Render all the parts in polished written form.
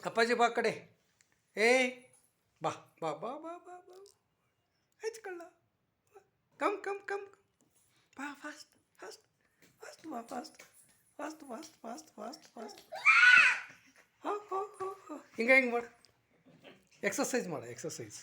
ಅಪ್ಪಾಜಿ ಬಾ ಕಡೆ. ಏ ಬಾ ಬಾ ಬಾ ಬಾ ಬಾ ಬಾ ಹಚ್ಕೊಳ್ಳ. ಕಮ್ ಕಮ್ ಕಮ್ ಬಾ ಫಾಸ್ಟ್ ಫಾಸ್ಟ್ ಫಾಸ್ಟ್ ಬಾ fast fast fast fast fast fast. ಹಿಂಗೆ ಮಾಡು, ಎಕ್ಸಸೈಸ್ ಮಾಡು, ಎಕ್ಸಸೈಸ್.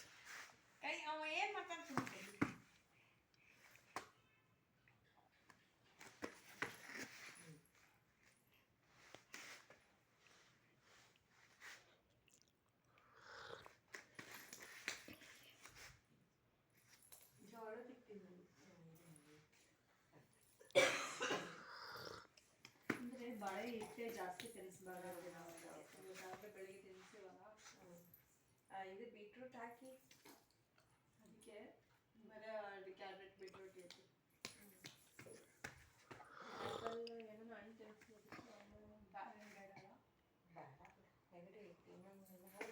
ಅಂದರೆ ಬಾಳೆ ಹಿಟ್ಟೆ ಜಾಸ್ತಿ ತಿನ್ನಿಸ್ಬಾರ್ದು ನಾವು. ಬೆಳಿಗ್ಗೆ ತಿನ್ನಿಸಿವಲ್ಲ, ಇದು ಬೀಟ್ರೂಟ್ ಹಾಕಿ ಅದಕ್ಕೆ ಬರೀ ಕ್ಯಾರೆಟ್ ಬೀಟ್ರೂಟ್ ಇತ್ತು. ಏನೋ ಹಣ್ಣು ತಿನ್ನಿಸ್ಬೋದು, ಬಾಳೆ ಬೇಡಲ್ಲ. ನೆಗಡಿ ಇತ್ತು ಇನ್ನೊಂದು ಹಣ್ಣು ಕಾಯಿ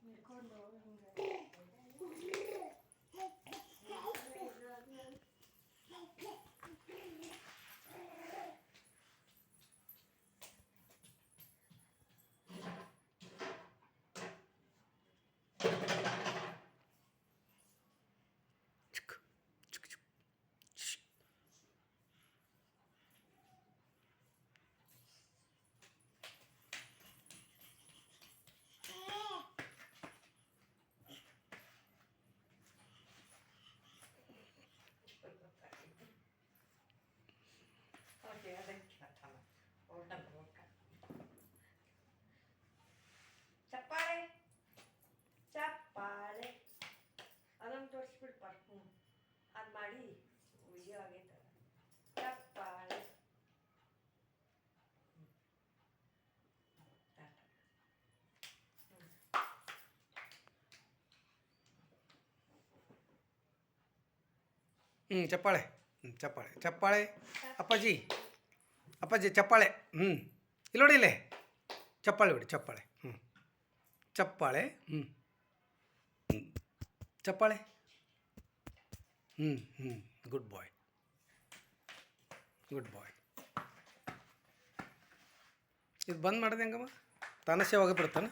ಹಿಡ್ಕೊಂಡು ಹಿಂಗೆ ಚಪ್ಪಾಳೆ ಚಪ್ಪಾಳೆ ಅದೊಂದು ತೋರಿಸ್ಬಿಡು ಪರ್ಫ್ಯೂಮ್ ಅದು ಮಾಡಿ ವಿಡಿಯೋ ಆಗೈತಲ್ಲ. ಚಪ್ಪಾಳೆ ಚಪ್ಪಾಳೆ ಚಪ್ಪಾಳೆ ಚಪ್ಪಾಳೆ. ಅಪ್ಪಾಜಿ ಅಪ್ಪಾಜಿ ಚಪ್ಪಾಳೆ. ಇಲ್ಲಿ ನೋಡಿ, ಇಲ್ಲೇ ಚಪ್ಪಾಳೆ ಬಿಡಿ, ಚಪ್ಪಾಳೆ. ಚಪ್ಪಾಳೆ. ಚಪ್ಪಾಳೆ. ಗುಡ್ ಬಾಯ್, ಗುಡ್ ಬಾಯ್. ಇದು ಬಂದ್ ಮಾಡೋದು ಹೆಂಗಮ್ಮ? ತಾನೇ ಸೇವ್ ಆಗಿಬಿಡುತ್ತಾನೆ,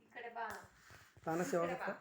ಈ ಕಡೆ ಬಾ. ತಾನೇ ಸೇವ್ ಆಗುತ್ತೆ.